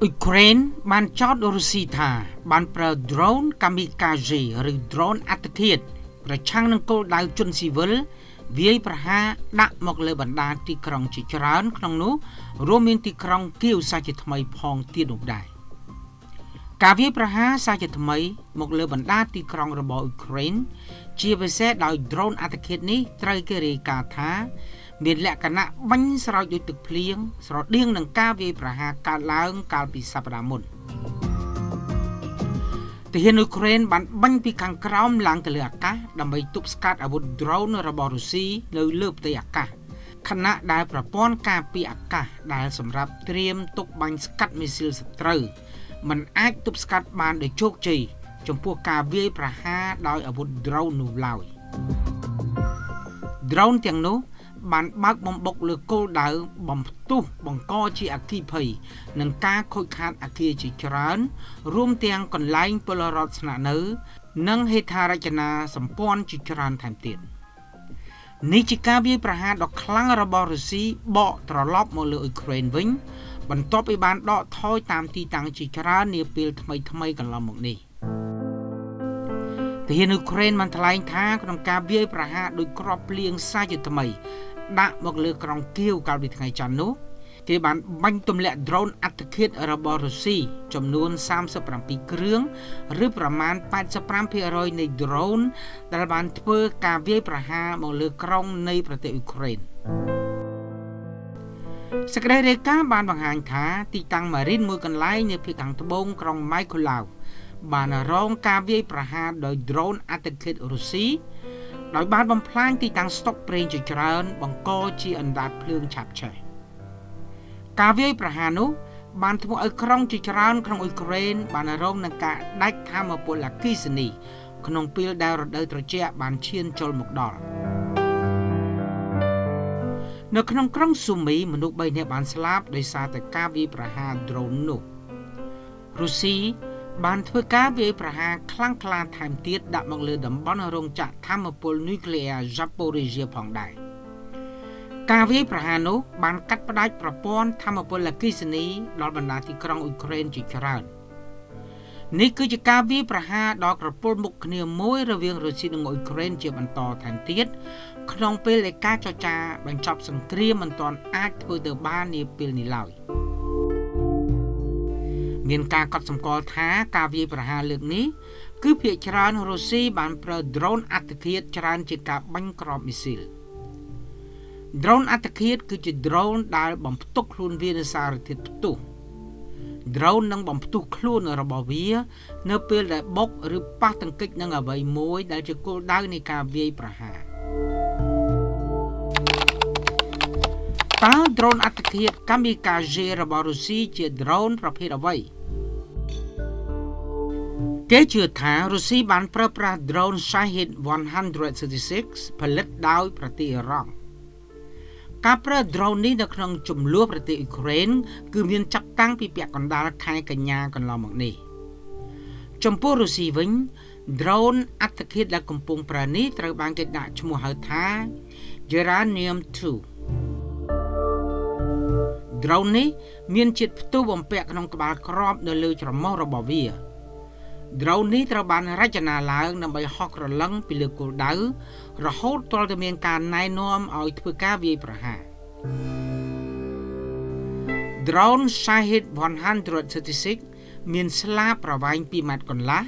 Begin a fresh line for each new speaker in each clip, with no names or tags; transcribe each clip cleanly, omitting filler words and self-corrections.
អ៊ុយក្រែនបានចោទរុស្ស៊ីថាបានប្រើ drone kamikaze ឬ drone អត្តឃាតប្រឆាំងនឹងគោលដៅជនស៊ីវិលវាយប្រហារដាក់មកលើបណ្ដាទីក្រុងជាច្រើនក្នុងនោះរួមមានទីក្រុងគៀវសាជាថ្មីផងទៀតនោះដែរការវាយប្រហារសាជាថ្មីមកលើបណ្ដាទីក្រុងរបស់អ៊ុយក្រែនជាពិសេសដោយ drone អត្តឃាតនេះត្រូវគេរាយការណ៍ថាមានលក្ខណៈបាញ់ស្រោចដូចទឹកភ្លៀងស្រដៀងនឹងការវាយប្រហារកើតឡើងកាលពីសប្តាហ៍មុនទាហានអ៊ុយក្រែនបានបាញ់ពីខាងក្រោមឡើងទៅលើអាកាសដើម្បីទប់ស្កាត់អាវុធ drone របស់រុស្ស៊ីនៅលើផ្ទៃអាកាសខណៈដែលប្រព័ន្ធការពារអាកាសដែលសម្រាប់ត្រៀមទុកបាញ់ស្កាត់មីស៊ីលសត្រូវมันអាចទប់ស្កាត់បានដោយជោគជ័យចំពោះការវាយប្រហារដោយអាវុធ drone នោះឡើយ drone ទាំងនោះបានបើកបំបុកលើគោលដៅបំផ្ទុះបង្កជាអគ្គិភ័យនិងការខូចខាតអគារជាច្រើនរួមទាំងកន្លែងពលរដ្ឋស្នាក់នៅនិងហេដ្ឋារចនាសម្ព័ន្ធជាច្រើនថែមទៀតនេះជាការវាយប្រហារដ៏ខ្លាំងរបស់រុស្ស៊ីបកត្រឡប់មកលើអ៊ុយក្រែនវិញបន្ទាប់ពីបានដកថយតាមទីតាំងជាច្រើននាពេលថ្មីកន្លងមកនេះទាហានអ៊ុយក្រែនបានថ្លែងថាក្នុងការវាយប្រហារដោយគ្រាប់ភ្លៀងសាជាថ្មីដាក់មកលើក្រុងគៀវកាលពីថ្ងៃច័ន្ទនោះគេបានបាញ់ទម្លាក់ drone អត្តឃាតរបស់រុស្ស៊ីចំនួន37គ្រឿងឬប្រមាណ 85% នៃ drone ដែលបានធ្វើការវាយប្រហារមកលើក្រុងនៃប្រទេសអ៊ុយក្រែនសេចក្តីរាយការណ៍បានបង្ហាញថាទីតាំងម៉ារីនមួយកន្លែងនៅភាគខាងត្បូងក្រុងម៉ៃកូឡាវបានរងការវាយប្រហារដោយ drone អត្តឃាតរុស្ស៊ីដោយបានបំផ្លាញទីតាំងស្តុកប្រេងជាច្រើនបង្កជាអណ្ដាតភ្លើងឆាបឆេះការវាយប្រហារនោះបានធ្វើឲ្យក្រុងជាច្រើនក្នុងអ៊ុយក្រែនបានរងនឹងការដាច់ថាមពលអគ្គិសនីក្នុងពេលដែលរដូវត្រជាក់បានឈានចូលមកដល់នៅក្នុងក្រុងស៊ូមីមនុស្ស3នាក់បានស្លាប់ដោយសារតែការវាយប្រហារ drone នោះរុស្ស៊ីបានធ្វើការវាយប្រហារខ្លាំងក្លាថែមទៀតដាក់មកលើតំបន់រោងចក្រថាមពលនុយក្លេអ៊ែរ Zaporizhzhia ផងដែរការវាយប្រហារនោះបានកាត់ផ្តាច់ប្រព័ន្ធថាមពលអគ្គិសនីដល់បណ្ដាទីក្រុងអ៊ុយក្រែនជាច្រើននេះគឺជាការវាយប្រហារដ៏ក្រពុលមុខគ្នាមួយរវាងរុស្ស៊ីនិងអ៊ុយក្រែនជាបន្តថែមទៀតក្នុងពេលដែលការចរចាបញ្ចប់សង្គ្រាមមិនទាន់អាចធ្វើទៅបាននាពេលនេះឡើយមានការកត់សម្គាល់ថាការវាយប្រហារលើកនេះគឺភាគច្រើនរុស្ស៊ីបានប្រើ drone អត្តឃាតច្រើនជាការបាញ់គ្រាប់មីស៊ីល drone អត្តឃាតគឺជា drone ដែលបំផ្ទុកខ្លួនវានៅសារធាតុផ្ទុះ drone នឹងបំផ្ទុះខ្លួនរបស់វានៅពេលដែលបុកឬប៉ះទង្គិចនឹងអ្វីមួយដែលជាគោលដៅនៃការវាយប្រហារតើ drone អត្តឃាត kamikaze របស់រុស្ស៊ីជា drone ប្រភេទអ្វីគេជឿថារុស្ស៊ីបានប្រើប្រាស់ drone Shahed 136ផលិតដោយប្រទេសអ៊ីរ៉ង់ការប្រើ drone នេះនៅក្នុងចំនួនប្រទេសអ៊ុយក្រែនគឺមានចាប់តាំងពីពាក់កណ្ដាលខែកញ្ញាកន្លងមកនេះចំពោះរុស្ស៊ីវិញ drone អត្តឃាតដែលកំពុងប្រើនេះត្រូវបានគេដាក់ឈ្មោះហៅថា Geranium 2 drone នេះមានជាតិផ្ទុះបំពាក់ក្នុងក្បាលគ្រាប់នៅលើច្រមុះរបស់វា drone នេះត្រូវបានរចនាឡើងដើម្បីហោះក្រឡឹងពីលើគោលដៅរហូតទាល់តែមានការណែនាំឲ្យធ្វើការវាយប្រហារ drone Shahed 136មានស្លាបប្រវែង2ម៉ែត្រកន្លះ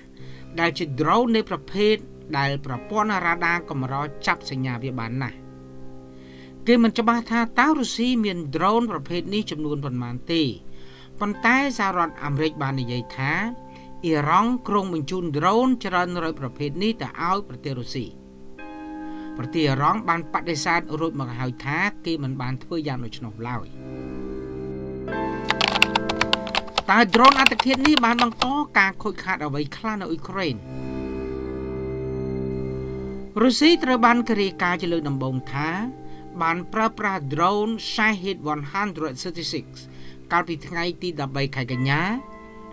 ដែលជា drone នៃប្រភេទដែលប្រព័ន្ធរ៉ាដាកម្រចាប់សញ្ញាវាបានណាស់គេមិនច្បាស់ថាតើរុស្ស៊ីមាន drone ប្រភេទនេះចំនួនប៉ុន្មានទេប៉ុន្តែសហរដ្ឋអាមេរិកបាននិយាយថាអ៊ីរ៉ង់គ្រោងបញ្ជូន drone ច្រើនរយប្រភេទនេះទៅឲ្យប្រទេសរុស្ស៊ីប្រទេសអ៊ីរ៉ង់បានបដិសេធរួចមកហើយថាគេមិនបានធ្វើយ៉ាងដូច្នោះឡើយតើ drone អត្តឃាតនេះបានបង្កការខូចខាតអ្វីខ្លះនៅអ៊ុយក្រែនរុស្ស៊ីត្រូវបានគេរាយការណ៍ជាលើកដំបូងថាបានប្រើប្រាស់ drone Shahed 136កាលពីថ្ងៃទី13ខែកញ្ញា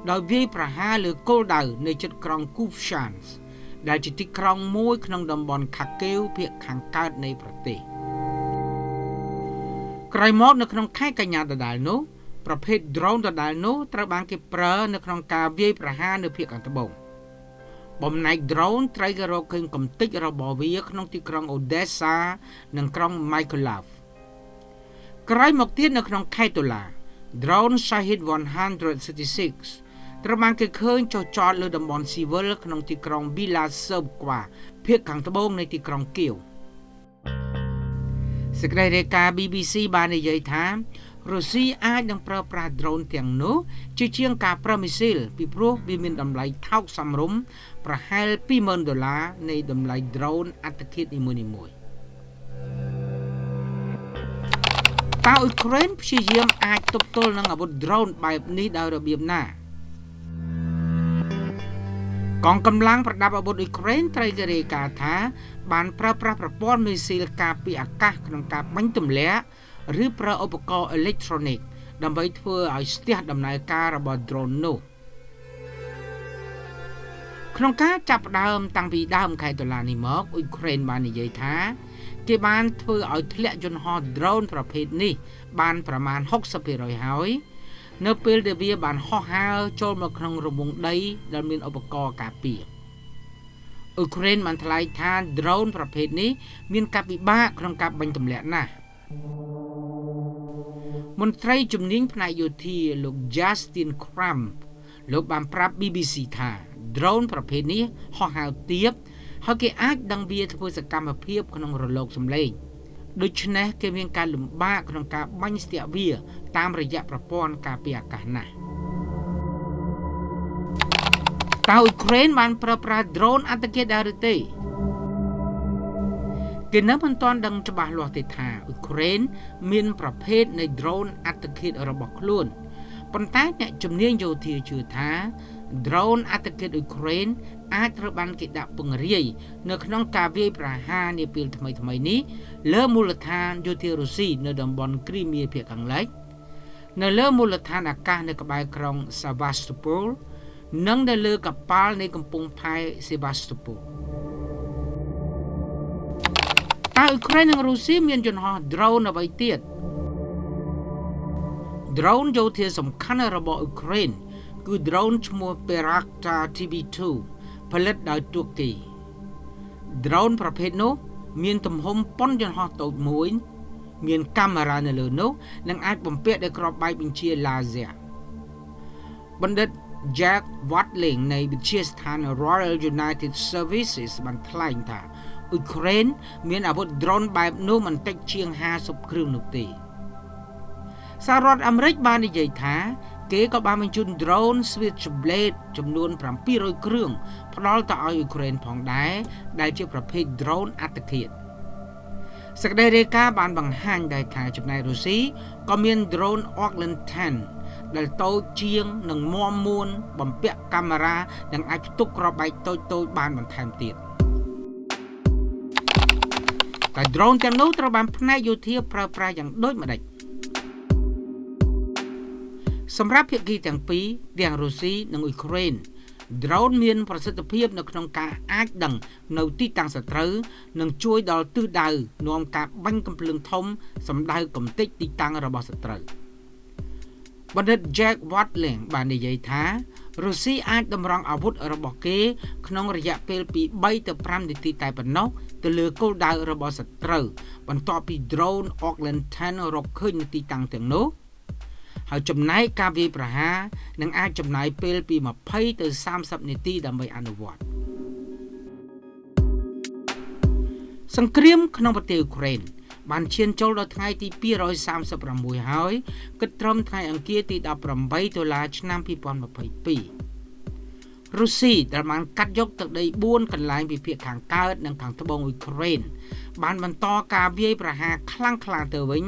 ដោយវាយប្រហារលើគោលដៅនៅជិតក្រុង Kufshans ដែលជាទីក្រុងមួយក្នុងតំបន់ Kharkiv ភាគខាងកើតនៃប្រទេសក្រោយមកនៅក្នុងខែកញ្ញាដដែលនោះ ប្រភេទ drone ដដែលនោះត្រូវបានគេប្រើនៅក្នុងការវាយប្រហារនៅភាគខាងត្បូងបំណែក drone ត្រូវគេរកឃើញកំទេចរបស់វាក្នុងទីក្រុង Odessa និងក្រុង Mykolaiv ក្រោយមកទៀតនៅក្នុងខេត្តតុលា drone Shahed 136ត្រូវបានគេឃើញចុះចតលើតំបន់ស៊ីវិលក្នុងទីក្រុង Bilatsevka ភាគខាងត្បូងនៃទីក្រុងគៀវសេចក្តីរាយការណ៍ BBC បាននិយាយថារុស្ស៊ីអាចនឹងប្រើប្រាស់ drone ទាំងនោះជាជាងការប្រើមីស៊ីលពីព្រោះវាមានតម្លៃថោកសមរម្យប្រហែល$20,000នៃតម្លៃ drone អត្តឃាតនីមួយៗតើអ៊ុយក្រែនព្យាយាមអាចទប់ទល់នឹងអាវុធ drone បែបនេះដោយរបៀបណាកងកម្លាំងប្រដាប់អាវុធអ៊ុយក្រែនត្រូវគេរាយការណ៍ថាបានប្រើប្រាស់ប្រព័ន្ធមីស៊ីលការពារអាកាសក្នុងការបាញ់ទម្លាក់ឬប្រើឧបករណ៍អេឡិចត្រូនិកដើម្បីធ្វើឲ្យស្ទះដំណើរការរបស់ drone នោះក្នុងការចាប់ផ្ដើមតាំងពីដើមខែតុលានេះមកអ៊ុយក្រែនបាននិយាយថាគេបានធ្វើឲ្យធ្លាក់យន្តហោះ drone ប្រភេទនេះបានប្រមាណ 60% ហើយនៅពេលដែលវាបានហោះហើរចូលមកក្នុងរង្វង់ដីដែលមានឧបករណ៍ការពារអ៊ុយក្រែនបានថ្លែងថា drone ប្រភេទនេះមានការពិបាកក្នុងការបាញ់ទម្លាក់ណាស់មន្ត្រីជំនាញផ្នែកយោធាលោក Justin Cramp លោកបានប្រាប់ BBC ថា drone ប្រភេទនេះហោះហើរទាបហើយគេអាចដឹងវាធ្វើសកម្មភាពក្នុងរលកសំឡេងដូច្នេះគេមានការលំបាកក្នុងការបាញ់ស្ទាក់វាតាមរយៈប្រព័ន្ធការពារអាកាសណាស់តើអ៊ុយក្រែនបានប្រើប្រាស់ drone អត្តឃាតដែរឬទេគេនៅមិនទាន់ដឹងច្បាស់លាស់ទេថាអ៊ុយក្រែនមានប្រភេទនៃ drone អត្តឃាតរបស់ខ្លួនប៉ុន្តែអ្នកជំនាញយោធាជឿថា drone អត្តឃាតអ៊ុយក្រែនអាចត្រូវបានគេដាក់ពង្រាយនៅក្នុងការវាយប្រហារនាពេលថ្មីៗនេះលើមូលដ្ឋានយោធារុស្ស៊ីនៅតំបន់គ្រីមៀភាគខាងលិចនៅលើមូលដ្ឋានអាកាសនៅក្បែរក្រុង Sevastopol និងនៅលើកប៉ាល់នៃកំពង់ផែ Sevastopol តើអ៊ុយក្រែននិងរុស្ស៊ីមានយន្តហោះ drone អ្វីទៀត drone យោធាសំខាន់របស់អ៊ុយក្រែនគឺ drone ឈ្មោះ Bayraktar TB2 ផលិតដោយទួរគី drone ប្រភេទនោះមានទំហំប៉ុនយន្តហោះតូចមួយមានកាមេរ៉ានៅលើនោះនិងអាចបំពាក់ដោយគ្រាប់បែកបញ្ជា laser បណ្ឌិត Jack Watling នៃវិទ្យាស្ថាន Royal United Services បានថ្លែងថាអ៊ុយក្រែនមានអាវុធ drone បែបនោះមិនតិចជាង50គ្រឿងនោះទេសហរដ្ឋអាមេរិកបាននិយាយថាគេក៏បានបញ្ជូន drone Switchblade ចំនួន700គ្រឿងផ្ដល់ទៅឲ្យអ៊ុយក្រែនផងដែរដែលជាប្រភេទ drone អត្តឃាតសេចក្តីរាយការណ៍បានបង្ហាញដែរថាចំណែករុស្ស៊ីក៏មាន drone Orlan 10ដែលតូចជាងនិងមាំមួនបំពាក់កាមេរ៉ានិងអាចផ្ទុកគ្រាប់បែកតូចៗបានបន្ថែមទៀតតែ drone ទាំងនោះត្រូវបានផ្នែកយោធាប្រើប្រាស់យ៉ាងដូចម្តេចសម្រាប់ភាគីទាំងពីរទាំងរុស្ស៊ីនិងអ៊ុយក្រែន drone មានប្រសិទ្ធភាពនៅក្នុងការអាចដឹងនៅទីតាំងសត្រូវនិងជួយដល់ទិសដៅនាំការបាញ់កាំភ្លើងធំសម្ដៅកំទេចទីតាំងរបស់សត្រូវបណ្ឌិត Jack Watling បាននិយាយថារុស្ស៊ីអាចតម្រង់អាវុធរបស់គេក្នុងរយៈពេលពី3ទៅ5នាទីតែប៉ុណ្ណោះទៅលើគោលដៅរបស់សត្រូវបន្ទាប់ពី drone Orlan 10រកឃើញនៅទីតាំងទាំងនោះហើយចំណែកការវាយប្រហារនឹងអាចចំណាយពេលពី20ទៅ30នាទីដើម្បីអនុវត្តសង្គ្រាមក្នុងប្រទេសអ៊ុយក្រែនបានឈានចូលដល់ថ្ងៃទី236ហើយគិតត្រឹមថ្ងៃអង្គារទី18តុលាឆ្នាំ2022រុស្ស៊ីដែលបានកាត់យកទឹកដី4កន្លែងពីភាគខាងកើតនិងខាងត្បូងអ៊ុយក្រែនបានបន្តការវាយប្រហារខ្លាំងក្លាទៅវិញ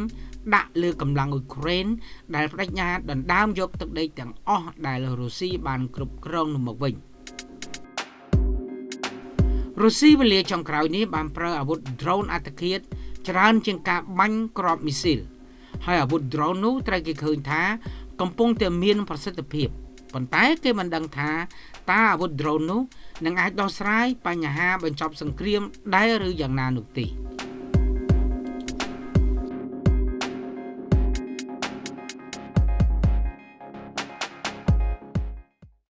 ដាក់លើកម្លាំងអ៊ុយក្រែនដែលបដិញ្ញាដណ្ដើមយកទឹកដីទាំងអស់ដែលរុស្ស៊ីបានគ្រប់គ្រងនោះមកវិញរុស្ស៊ីវេលាចុងក្រោយនេះបានប្រើអាវុធ drone អត្តឃាតច្រើនជាងការបាញ់គ្រាប់មីស៊ីលហើយអាវុធ drone នោះត្រូវគេឃើញថាកំពុងតែមានប្រសិទ្ធភាពប៉ុន្តែគេមិនដឹងថាតើអាវុធ drone នោះនឹងអាចដោះស្រាយបញ្ហាបញ្ចប់សង្គ្រាមដែរឬយ៉ាងណានោះទេ